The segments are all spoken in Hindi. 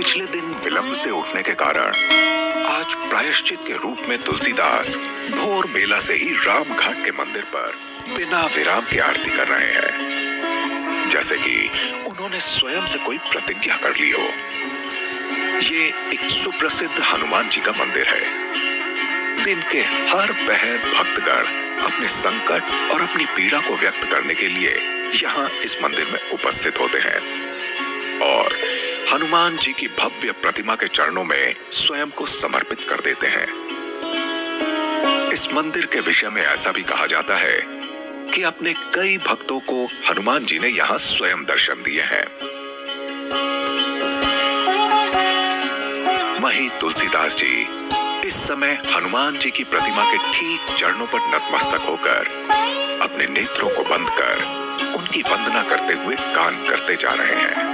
पिछले दिन विलंब से उठने के कारण आज प्रायश्चित के रूप में तुलसीदास भोर बेला से ही रामघाट के मंदिर पर बिना विराम की आरती कर रहे हैं, जैसे कि उन्होंने स्वयं से कोई प्रतिज्ञा कर ली हो। ये एक सुप्रसिद्ध हनुमान जी का मंदिर है। दिन के हर पहर भक्तगण अपने संकट और अपनी पीड़ा को व्यक्त करने के लिए यहाँ इस मंदिर में उपस्थित होते हैं और हनुमान जी की भव्य प्रतिमा के चरणों में स्वयं को समर्पित कर देते हैं। इस मंदिर के विषय में ऐसा भी कहा जाता है कि अपने कई भक्तों को हनुमान जी ने यहाँ स्वयं दर्शन दिए हैं। वहीं तुलसीदास जी इस समय हनुमान जी की प्रतिमा के ठीक चरणों पर नतमस्तक होकर अपने नेत्रों को बंद कर उनकी वंदना करते हुए गान करते जा रहे हैं।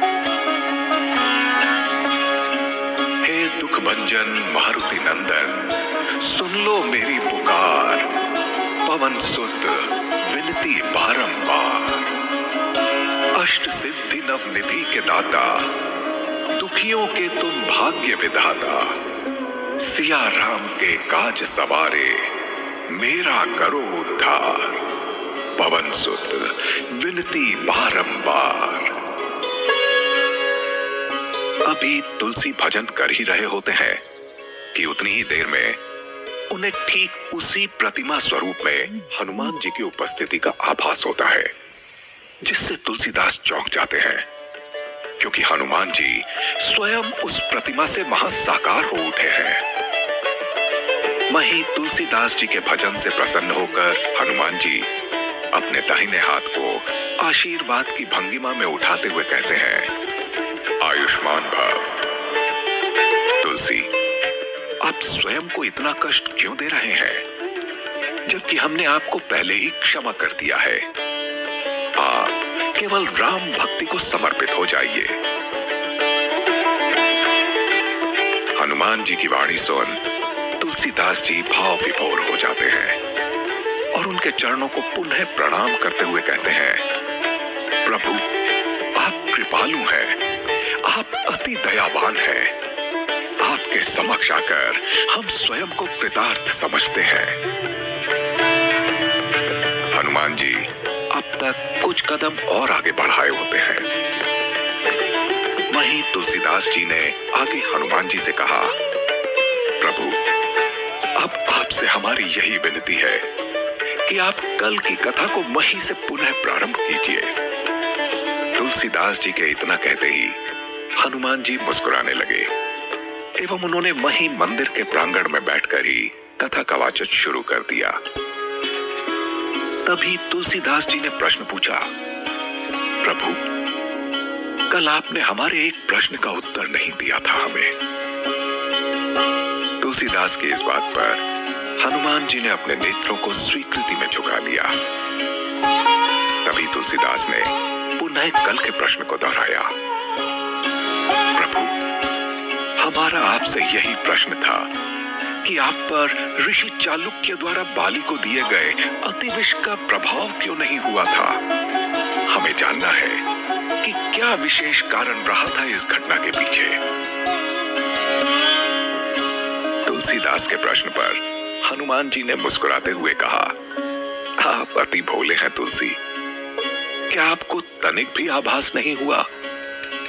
हे दुख भंजन मारुति नंदन, सुन लो मेरी पुकार, पवन सुत विनती बारंबार। अष्ट सिद्धि नव निधि के दाता, दुखियों के तुम भाग्य विधाता। सिया राम के काज सवारे, मेरा करो उद्धार। पवन सुत विनती बारंबार। अभी तुलसी भजन कर ही रहे होते हैं कि उतनी ही देर में उन्हें ठीक उसी प्रतिमा स्वरूप में हनुमान जी की उपस्थिति का आभास होता है, जिससे तुलसीदास चौंक जाते हैं, क्योंकि हनुमान जी स्वयं उस प्रतिमा से वहां साकार हो उठे हैं। वहीं तुलसीदास जी के भजन से प्रसन्न होकर हनुमान जी अपने दाहिने हाथ को आशीर्वाद की भंगिमा में उठाते हुए कहते हैं, आयुष्मान भव। तुलसी, आप स्वयं को इतना कष्ट क्यों दे रहे हैं, जबकि हमने आपको पहले ही क्षमा कर दिया है। आप केवल राम भक्ति को समर्पित हो जाइए। हनुमान जी की वाणी सुन तुलसीदास जी भाव विभोर हो जाते हैं और उनके चरणों को पुनः प्रणाम करते हुए कहते हैं, प्रभु, आप कृपालु हैं, आप अति दयावान हैं। आपके समक्ष आकर हम स्वयं को कृतार्थ समझते हैं। हनुमान जी अब तक कुछ कदम और आगे बढ़ाए होते हैं। वहीं तुलसीदास जी ने आगे हनुमान जी से कहा, प्रभु, अब आपसे हमारी यही विनती है कि आप कल की कथा को वहीं से पुनः प्रारंभ कीजिए। तुलसीदास जी के इतना कहते ही हनुमान जी मुस्कुराने लगे एवं उन्होंने वहीं मंदिर के प्रांगण में बैठकर ही कथा का वाचन शुरू कर दिया। तभी तुलसीदास जी ने प्रश्न पूछा, प्रभु, कल आपने हमारे एक प्रश्न का उत्तर नहीं दिया था हमें। तुलसीदास की इस बात पर हनुमान जी ने अपने नेत्रों को स्वीकृति में झुका लिया। तभी तुलसीदास ने पुनः कल के प्रश्न को दोहराया, प्रभु, हमारा आपसे यही प्रश्न था कि आप पर ऋषि चालुक्य द्वारा बाली को दिए गए अतिविष का प्रभाव क्यों नहीं हुआ था। हमें जानना है कि क्या विशेष कारण रहा था इस घटना के पीछे। तुलसीदास के प्रश्न पर हनुमान जी ने मुस्कुराते हुए कहा, आप अति भोले हैं तुलसी। क्या आपको तनिक भी आभास नहीं हुआ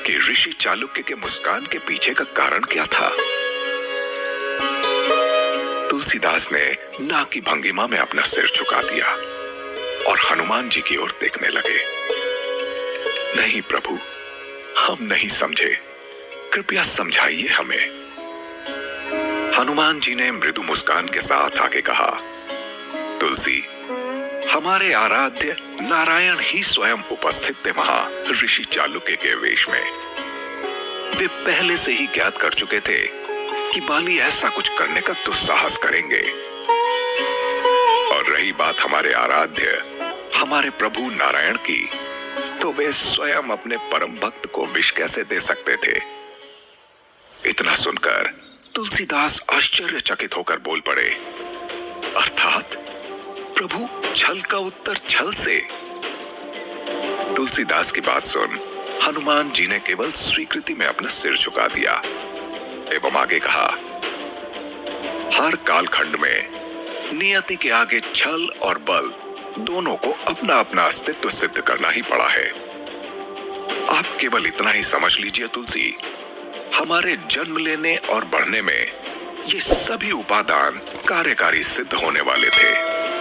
कि ऋषि चालुक्य के मुस्कान के पीछे का कारण क्या था? तुलसीदास ने ना की भंगिमा में अपना सिर झुका दिया और हनुमान जी की ओर देखने लगे। नहीं प्रभु, हम नहीं समझे, कृपया समझाइए हमें। हनुमान जी ने मृदु मुस्कान के साथ आगे कहा, तुलसी, हमारे आराध्य नारायण ही स्वयं उपस्थित थे वहां ऋषि चालुक्य के वेश में। वे पहले से ही ज्ञात कर चुके थे कि बाली ऐसा कुछ करने का दुस्साहस करेंगे। और रही बात हमारे आराध्य, हमारे प्रभु नारायण की, तो वे स्वयं अपने परम भक्त को विष कैसे दे सकते थे। इतना सुनकर तुलसीदास आश्चर्यचकित होकर बोल पड़े, अर्थात प्रभु, छल का उत्तर छल से। तुलसीदास की बात सुन हनुमान जी ने केवल स्वीकृति में अपना सिर झुका दिया एवं आगे कहा, हर कालखंड में नियति के आगे छल और बल दोनों को अपना अपना अस्तित्व सिद्ध करना ही पड़ा है। आप केवल इतना ही समझ लीजिए तुलसी, हमारे जन्म लेने और बढ़ने में ये सभी उपादान कार्यकारी सिद्ध होने वाले थे।